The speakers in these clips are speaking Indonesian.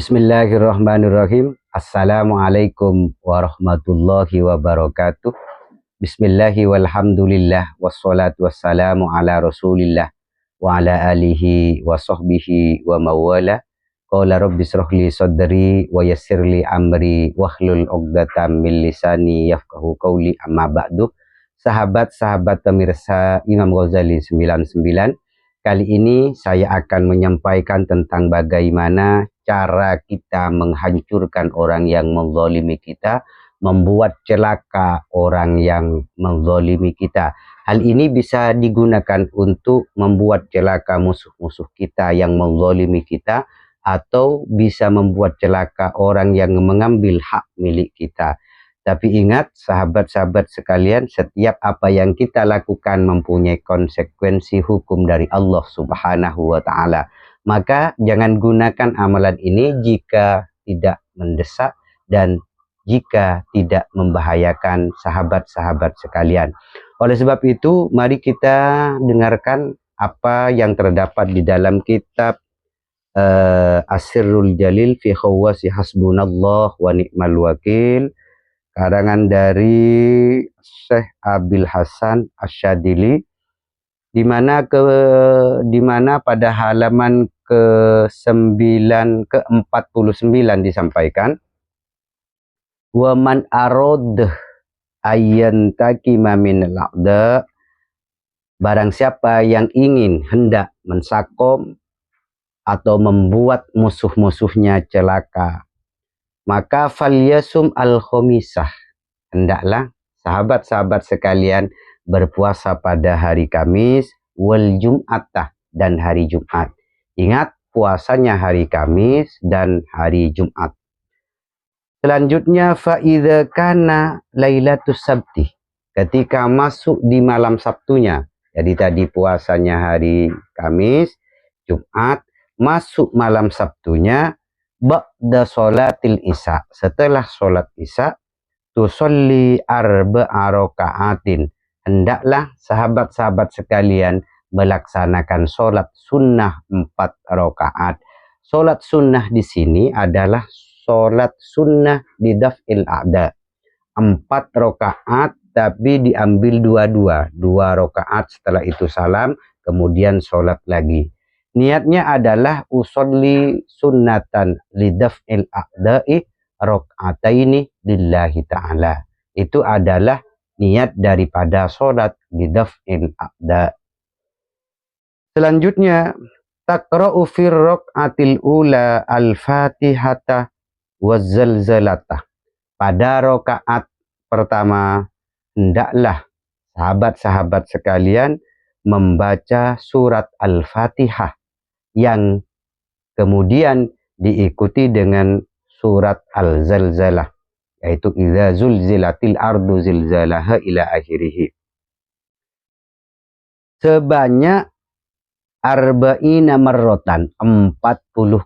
Bismillahirrahmanirrahim. Assalamualaikum warahmatullahi wabarakatuh. Bismillahi walhamdulillah wassalatu wassalamu ala rasulillah wa ala alihi wa sahbihi wa mawala. Qala rabbi shrahli sadri wa yassirli amri wahlul 'uqdatam min lisani yafqahu qawli, amma ba'du. Sahabat-sahabat pemirsa Imam Ghazali 99, kali ini saya akan menyampaikan tentang bagaimana cara kita menghancurkan orang yang menzalimi kita, membuat celaka orang yang menzalimi kita. Hal ini bisa digunakan untuk membuat celaka musuh-musuh kita yang menzalimi kita, atau bisa membuat celaka orang yang mengambil hak milik kita. Tapi ingat sahabat-sahabat sekalian, setiap apa yang kita lakukan mempunyai konsekuensi hukum dari Allah Subhanahu wa Ta'ala. Maka jangan gunakan amalan ini jika tidak mendesak dan jika tidak membahayakan sahabat-sahabat sekalian. Oleh sebab itu, mari kita dengarkan apa yang terdapat di dalam kitab As-Sirrul Jalil fi Khawwasi Hasbunallah wa Ni'mal Wakil, karangan dari Syekh Abil Hasan Asyadili, di mana pada halaman ke-49 disampaikan, wa man arad ayyan takima min al-a'da, barang siapa yang ingin hendak mensakom atau membuat musuh-musuhnya celaka, maka falyasum al-khamisah, hendaklah sahabat-sahabat sekalian berpuasa pada hari Kamis, wal Jum'atah, dan hari Jumat. Ingat, puasanya hari Kamis dan hari Jumat. Selanjutnya, fa'idha kana lailatus sabti, ketika masuk di malam Sabtunya. Jadi tadi puasanya hari Kamis, Jumat, masuk malam Sabtunya, ba'da sholatil isya, setelah sholat isya, tusolli arba'a raka'atin, hendaklah sahabat-sahabat sekalian melaksanakan sholat sunnah 4 rakaat. Sholat sunnah di sini adalah sholat sunnah di daf'il a'da, 4 rakaat tapi diambil dua-dua, 2 rakaat setelah itu salam, kemudian sholat lagi. Niatnya adalah usolli sunnatan lidaf'il a'da'i rak'ataini lillahi ta'ala. Itu adalah niat daripada sholat lidaf'il a'da. Selanjutnya, taqra'u fir rak'atil ula al-fatihata wazzalzalata. Pada rakaat pertama, hendaklah sahabat-sahabat sekalian membaca surat Al-Fatihah, yang kemudian diikuti dengan surat Al-Zalzalah, yaitu idza zulzilatil ardu zilzalaha ila akhirih, sebanyak arba'ina marrotan, 40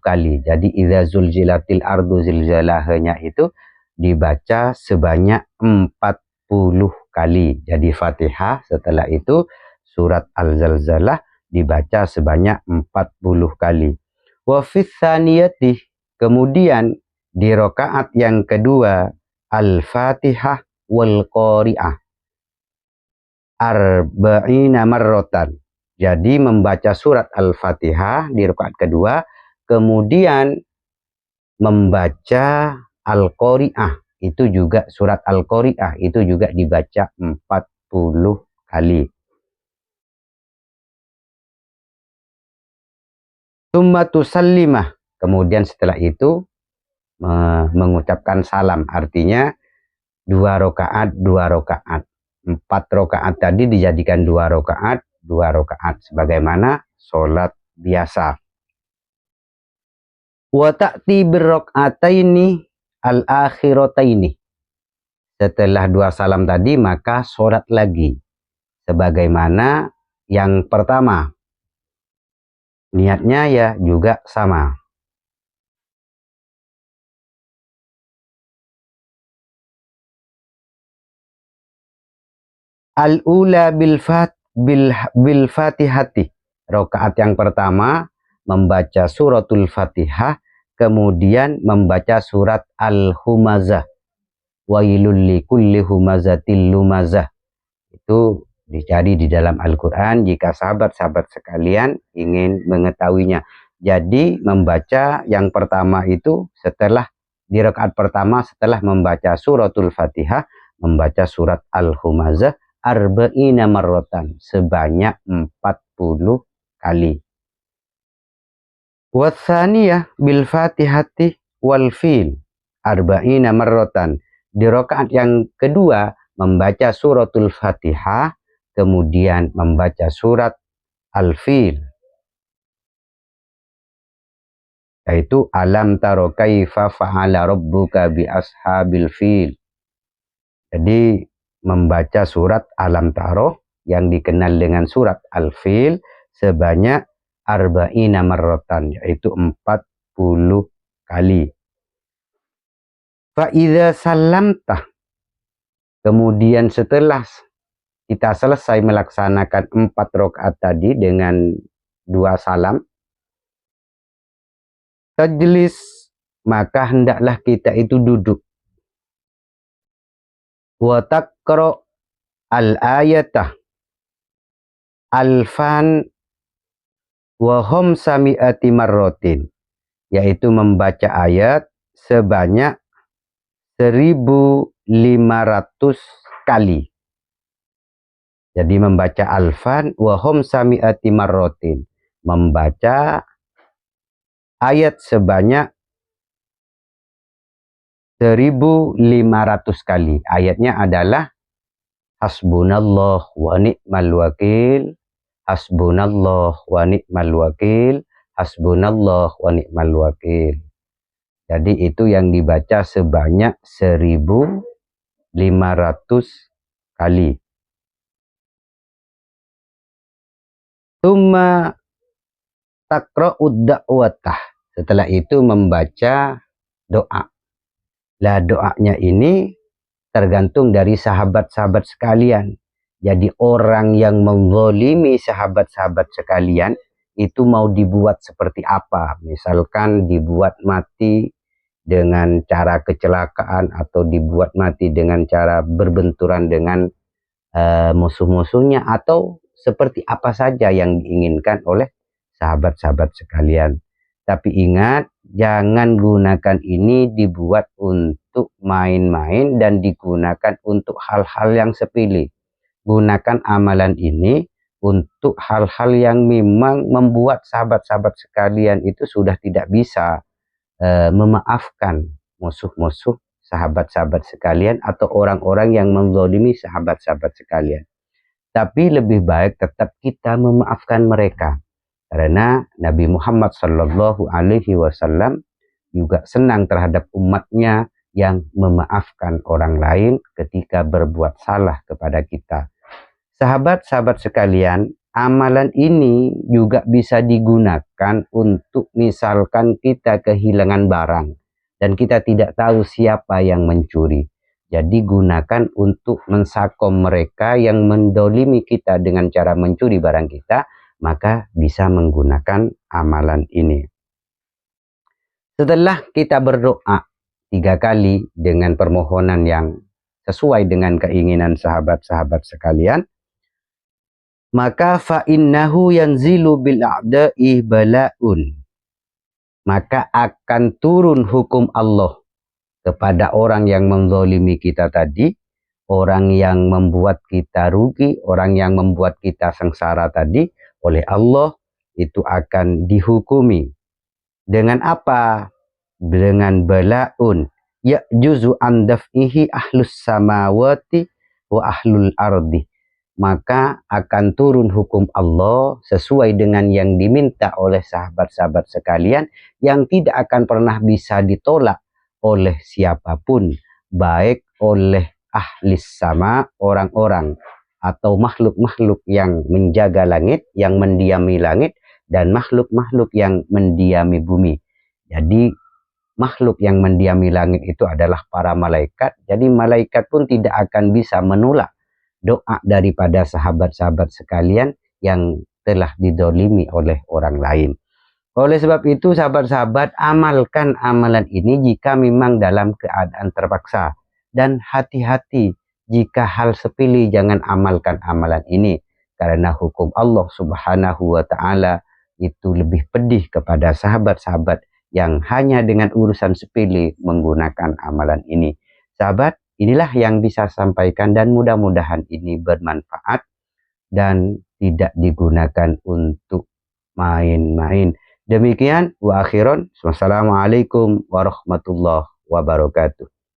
kali. Jadi idza zulzilatil ardu zilzalahanya itu dibaca sebanyak 40 kali. Jadi Fatihah, setelah itu surat Al-Zalzalah dibaca sebanyak 40 kali. Wa fi tsaniyati, kemudian di rakaat yang kedua, Al-Fatihah wal Qari'ah arba'ina marrotan. Jadi membaca surat Al-Fatihah di rakaat kedua, kemudian membaca Al-Qari'ah, itu juga surat Al-Qari'ah itu juga dibaca 40 kali. Tsumma tusallimah, kemudian setelah itu mengucapkan salam, artinya 2 rakaat 2 rakaat. 4 rakaat tadi dijadikan 2 rakaat 2 rakaat sebagaimana sholat biasa. Wa ta'ti birrak'ataini al-akhirataini, setelah 2 salam tadi maka sholat lagi sebagaimana yang pertama. Niatnya ya juga sama. Al-ula bil fatihati, rakaat yang pertama membaca suratul Fatihah kemudian membaca surat Al-Humazah, wailul likulli humazatil lumazah. Itu dicari di dalam Al-Quran jika sahabat-sahabat sekalian ingin mengetahuinya. Jadi membaca yang pertama itu setelah di rakaat pertama setelah membaca suratul Fatihah, membaca surat Al-Humazah arba'ina marrotan, sebanyak 40 kali. Watsaniyah bil Fatihati wal fil arba'ina marrotan. Di rakaat yang kedua membaca suratul Fatihah, kemudian membaca surat Al-Fil, yaitu alam taro kaifa fa'ala rabbuka bi ashabil fil. Jadi membaca surat alam taro yang dikenal dengan surat Al-Fil sebanyak arba'ina marrotan, yaitu 40 kali. Fa idza sallamtah, kemudian setelah kita selesai melaksanakan 4 rakaat tadi dengan 2 salam, tajlis, maka hendaklah kita itu duduk. Wa taqra al-ayatah alfan wa hum sami'ati marrotin, yaitu membaca ayat sebanyak 1500 kali. Jadi membaca alfan wa hum sami'ati marrotin, membaca ayat sebanyak 1500 kali. Ayatnya adalah hasbunallah wa ni'mal wakil, hasbunallah wa ni'mal wakil, hasbunallah wa ni'mal wakil. Jadi itu yang dibaca sebanyak 1500 kali. Tsumma taqra'ud da'watah, setelah itu membaca doa. Lah doanya ini tergantung dari sahabat-sahabat sekalian. Jadi orang yang menzalimi sahabat-sahabat sekalian itu mau dibuat seperti apa? Misalkan dibuat mati dengan cara kecelakaan, atau dibuat mati dengan cara berbenturan dengan musuh-musuhnya, atau seperti apa saja yang diinginkan oleh sahabat-sahabat sekalian. Tapi ingat, jangan gunakan ini dibuat untuk main-main dan digunakan untuk hal-hal yang sepele. Gunakan amalan ini untuk hal-hal yang memang membuat sahabat-sahabat sekalian itu sudah tidak bisa memaafkan musuh-musuh sahabat-sahabat sekalian atau orang-orang yang menzalimi sahabat-sahabat sekalian. Tapi lebih baik tetap kita memaafkan mereka. Karena Nabi Muhammad Sallallahu Alaihi Wasallam juga senang terhadap umatnya yang memaafkan orang lain ketika berbuat salah kepada kita. Sahabat-sahabat sekalian, amalan ini juga bisa digunakan untuk misalkan kita kehilangan barang dan kita tidak tahu siapa yang mencuri. Jadi gunakan untuk mensakom mereka yang mendolimi kita dengan cara mencuri barang kita, maka bisa menggunakan amalan ini. Setelah kita berdoa 3 kali dengan permohonan yang sesuai dengan keinginan sahabat-sahabat sekalian, maka fa innahu yanzilu bil a'da'i bala'un, maka akan turun hukum Allah kepada orang yang menzalimi kita tadi, orang yang membuat kita rugi, orang yang membuat kita sengsara tadi. Oleh Allah itu akan dihukumi dengan apa? Dengan bala'un ya juzu an daf'ihi ahlus samawati wa ahlul ardi, maka akan turun hukum Allah sesuai dengan yang diminta oleh sahabat-sahabat sekalian, yang tidak akan pernah bisa ditolak oleh siapapun, baik oleh ahli sama, orang-orang atau makhluk-makhluk yang menjaga langit, yang mendiami langit, dan makhluk-makhluk yang mendiami bumi. Jadi makhluk yang mendiami langit itu adalah para malaikat. Jadi malaikat pun tidak akan bisa menolak doa daripada sahabat-sahabat sekalian yang telah didolimi oleh orang lain. Oleh sebab itu, sahabat-sahabat, amalkan amalan ini jika memang dalam keadaan terpaksa. Dan hati-hati jika hal sepele, jangan amalkan amalan ini. Karena hukum Allah Subhanahu wa Ta'ala itu lebih pedih kepada sahabat-sahabat yang hanya dengan urusan sepele menggunakan amalan ini. Sahabat, inilah yang bisa sampaikan dan mudah-mudahan ini bermanfaat dan tidak digunakan untuk main-main. Demikian wa akhiran. Wassalamualaikum warahmatullahi wabarakatuh.